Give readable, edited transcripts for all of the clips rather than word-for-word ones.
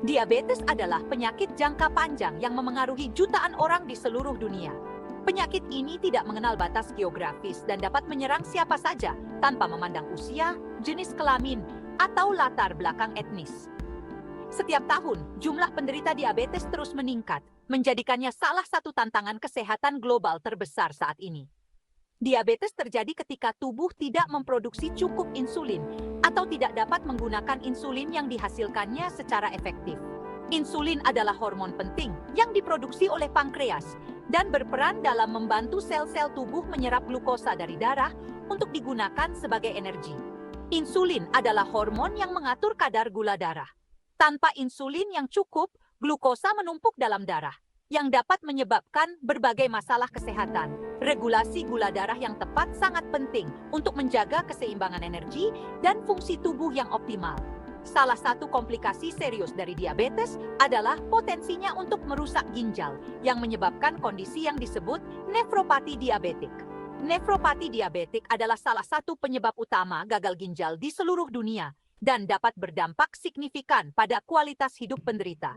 Diabetes adalah penyakit jangka panjang yang memengaruhi jutaan orang di seluruh dunia. Penyakit ini tidak mengenal batas geografis dan dapat menyerang siapa saja tanpa memandang usia, jenis kelamin, atau latar belakang etnis. Setiap tahun, jumlah penderita diabetes terus meningkat, menjadikannya salah satu tantangan kesehatan global terbesar saat ini. Diabetes terjadi ketika tubuh tidak memproduksi cukup insulin atau tidak dapat menggunakan insulin yang dihasilkannya secara efektif. Insulin adalah hormon penting yang diproduksi oleh pankreas dan berperan dalam membantu sel-sel tubuh menyerap glukosa dari darah untuk digunakan sebagai energi. Insulin adalah hormon yang mengatur kadar gula darah. Tanpa insulin yang cukup, glukosa menumpuk dalam darah, yang dapat menyebabkan berbagai masalah kesehatan. Regulasi gula darah yang tepat sangat penting untuk menjaga keseimbangan energi dan fungsi tubuh yang optimal. Salah satu komplikasi serius dari diabetes adalah potensinya untuk merusak ginjal, yang menyebabkan kondisi yang disebut nefropati diabetik. Nefropati diabetik adalah salah satu penyebab utama gagal ginjal di seluruh dunia dan dapat berdampak signifikan pada kualitas hidup penderita.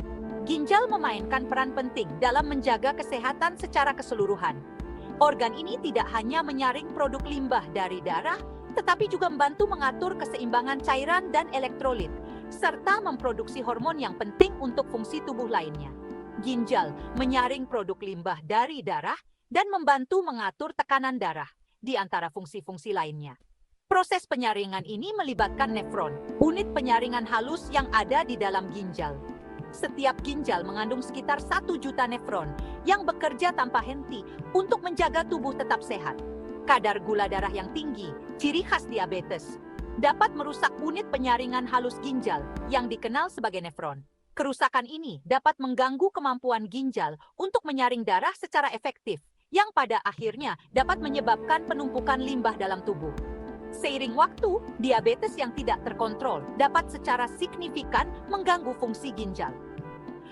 Ginjal memainkan peran penting dalam menjaga kesehatan secara keseluruhan. Organ ini tidak hanya menyaring produk limbah dari darah, tetapi juga membantu mengatur keseimbangan cairan dan elektrolit, serta memproduksi hormon yang penting untuk fungsi tubuh lainnya. Ginjal menyaring produk limbah dari darah dan membantu mengatur tekanan darah, di antara fungsi-fungsi lainnya. Proses penyaringan ini melibatkan nefron, unit penyaringan halus yang ada di dalam ginjal. Setiap ginjal mengandung sekitar 1 juta nefron yang bekerja tanpa henti untuk menjaga tubuh tetap sehat. Kadar gula darah yang tinggi, ciri khas diabetes, dapat merusak unit penyaringan halus ginjal yang dikenal sebagai nefron. Kerusakan ini dapat mengganggu kemampuan ginjal untuk menyaring darah secara efektif, yang pada akhirnya dapat menyebabkan penumpukan limbah dalam tubuh. Seiring waktu, diabetes yang tidak terkontrol dapat secara signifikan mengganggu fungsi ginjal.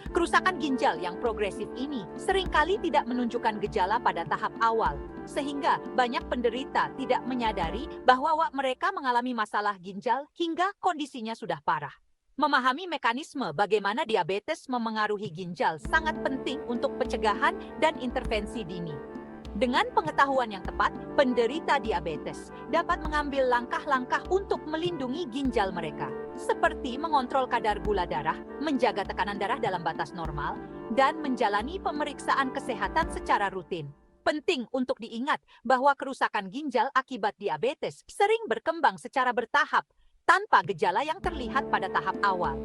Kerusakan ginjal yang progresif ini seringkali tidak menunjukkan gejala pada tahap awal, sehingga banyak penderita tidak menyadari bahwa mereka mengalami masalah ginjal hingga kondisinya sudah parah. Memahami mekanisme bagaimana diabetes memengaruhi ginjal sangat penting untuk pencegahan dan intervensi dini. Dengan pengetahuan yang tepat, penderita diabetes dapat mengambil langkah-langkah untuk melindungi ginjal mereka, seperti mengontrol kadar gula darah, menjaga tekanan darah dalam batas normal, dan menjalani pemeriksaan kesehatan secara rutin. Penting untuk diingat bahwa kerusakan ginjal akibat diabetes sering berkembang secara bertahap, tanpa gejala yang terlihat pada tahap awal.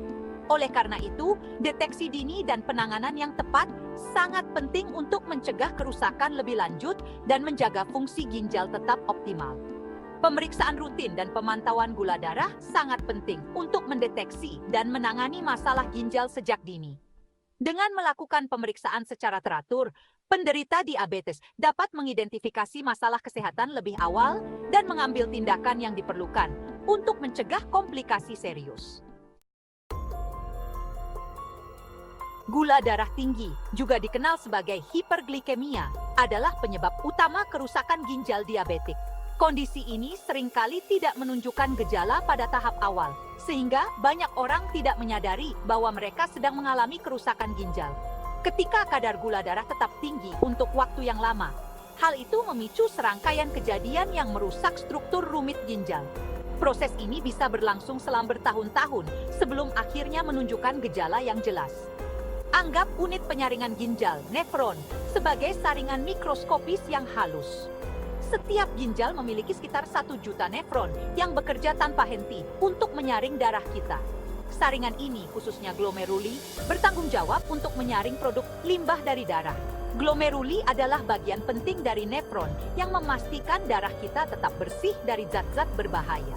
Oleh karena itu, deteksi dini dan penanganan yang tepat sangat penting untuk mencegah kerusakan lebih lanjut dan menjaga fungsi ginjal tetap optimal. Pemeriksaan rutin dan pemantauan gula darah sangat penting untuk mendeteksi dan menangani masalah ginjal sejak dini. Dengan melakukan pemeriksaan secara teratur, penderita diabetes dapat mengidentifikasi masalah kesehatan lebih awal dan mengambil tindakan yang diperlukan untuk mencegah komplikasi serius. Gula darah tinggi, juga dikenal sebagai hiperglikemia, adalah penyebab utama kerusakan ginjal diabetik. Kondisi ini seringkali tidak menunjukkan gejala pada tahap awal, sehingga banyak orang tidak menyadari bahwa mereka sedang mengalami kerusakan ginjal. Ketika kadar gula darah tetap tinggi untuk waktu yang lama, hal itu memicu serangkaian kejadian yang merusak struktur rumit ginjal. Proses ini bisa berlangsung selama bertahun-tahun sebelum akhirnya menunjukkan gejala yang jelas. Anggap unit penyaringan ginjal, nefron, sebagai saringan mikroskopis yang halus. Setiap ginjal memiliki sekitar 1 juta nefron yang bekerja tanpa henti untuk menyaring darah kita. Saringan ini, khususnya glomeruli, bertanggung jawab untuk menyaring produk limbah dari darah. Glomeruli adalah bagian penting dari nefron yang memastikan darah kita tetap bersih dari zat-zat berbahaya.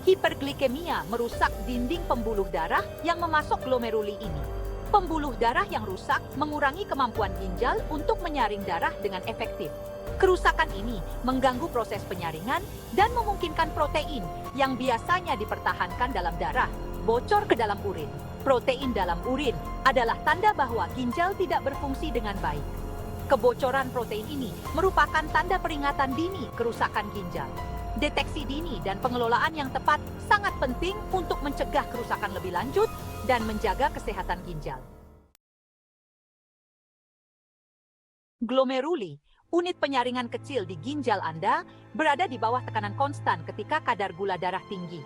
Hiperglikemia merusak dinding pembuluh darah yang memasok glomeruli ini. Pembuluh darah yang rusak mengurangi kemampuan ginjal untuk menyaring darah dengan efektif. Kerusakan ini mengganggu proses penyaringan dan memungkinkan protein yang biasanya dipertahankan dalam darah bocor ke dalam urin. Protein dalam urin adalah tanda bahwa ginjal tidak berfungsi dengan baik. Kebocoran protein ini merupakan tanda peringatan dini kerusakan ginjal. Deteksi dini dan pengelolaan yang tepat sangat penting untuk mencegah kerusakan lebih lanjut dan menjaga kesehatan ginjal. Glomeruli, unit penyaringan kecil di ginjal Anda, berada di bawah tekanan konstan ketika kadar gula darah tinggi.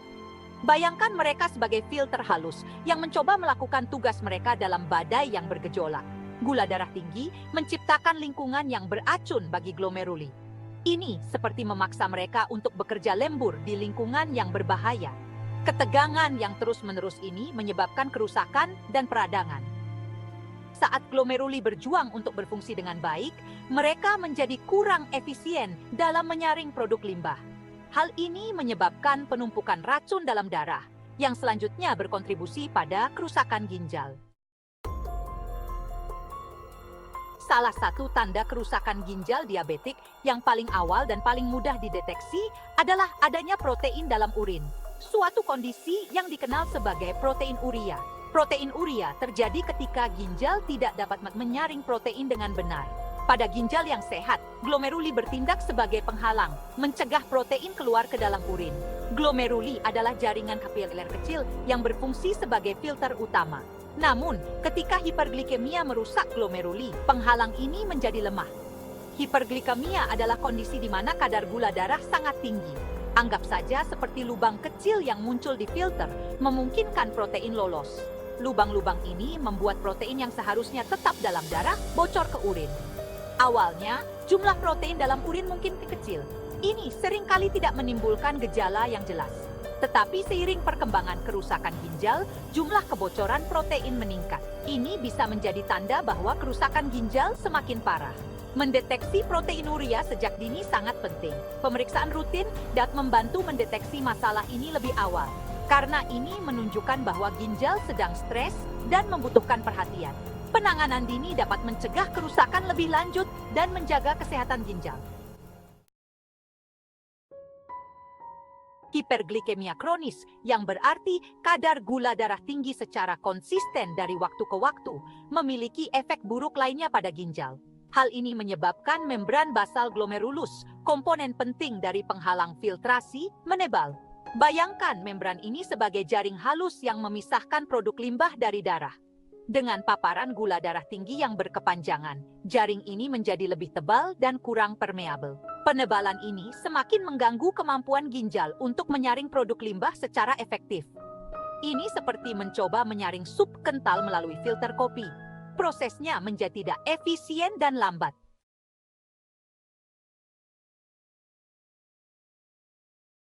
Bayangkan mereka sebagai filter halus yang mencoba melakukan tugas mereka dalam badai yang bergejolak. Gula darah tinggi menciptakan lingkungan yang beracun bagi glomeruli. Ini seperti memaksa mereka untuk bekerja lembur di lingkungan yang berbahaya. Ketegangan yang terus-menerus ini menyebabkan kerusakan dan peradangan. Saat glomeruli berjuang untuk berfungsi dengan baik, mereka menjadi kurang efisien dalam menyaring produk limbah. Hal ini menyebabkan penumpukan racun dalam darah, yang selanjutnya berkontribusi pada kerusakan ginjal. Salah satu tanda kerusakan ginjal diabetik yang paling awal dan paling mudah dideteksi adalah adanya protein dalam urin, suatu kondisi yang dikenal sebagai protein urea. Protein urea terjadi ketika ginjal tidak dapat menyaring protein dengan benar. Pada ginjal yang sehat, glomeruli bertindak sebagai penghalang, mencegah protein keluar ke dalam urin. Glomeruli adalah jaringan kapiler kecil yang berfungsi sebagai filter utama. Namun, ketika hiperglikemia merusak glomeruli, penghalang ini menjadi lemah. Hiperglikemia adalah kondisi di mana kadar gula darah sangat tinggi. Anggap saja seperti lubang kecil yang muncul di filter, memungkinkan protein lolos. Lubang-lubang ini membuat protein yang seharusnya tetap dalam darah bocor ke urin. Awalnya, jumlah protein dalam urin mungkin kecil. Ini seringkali tidak menimbulkan gejala yang jelas. Tetapi seiring perkembangan kerusakan ginjal, jumlah kebocoran protein meningkat. Ini bisa menjadi tanda bahwa kerusakan ginjal semakin parah. Mendeteksi protein urea sejak dini sangat penting. Pemeriksaan rutin dapat membantu mendeteksi masalah ini lebih awal. Karena ini menunjukkan bahwa ginjal sedang stres dan membutuhkan perhatian. Penanganan dini dapat mencegah kerusakan lebih lanjut dan menjaga kesehatan ginjal. Hiperglikemia kronis, yang berarti kadar gula darah tinggi secara konsisten dari waktu ke waktu, memiliki efek buruk lainnya pada ginjal. Hal ini menyebabkan membran basal glomerulus, komponen penting dari penghalang filtrasi, menebal. Bayangkan membran ini sebagai jaring halus yang memisahkan produk limbah dari darah. Dengan paparan gula darah tinggi yang berkepanjangan, jaring ini menjadi lebih tebal dan kurang permeabel. Penebalan ini semakin mengganggu kemampuan ginjal untuk menyaring produk limbah secara efektif. Ini seperti mencoba menyaring sup kental melalui filter kopi. Prosesnya menjadi tidak efisien dan lambat.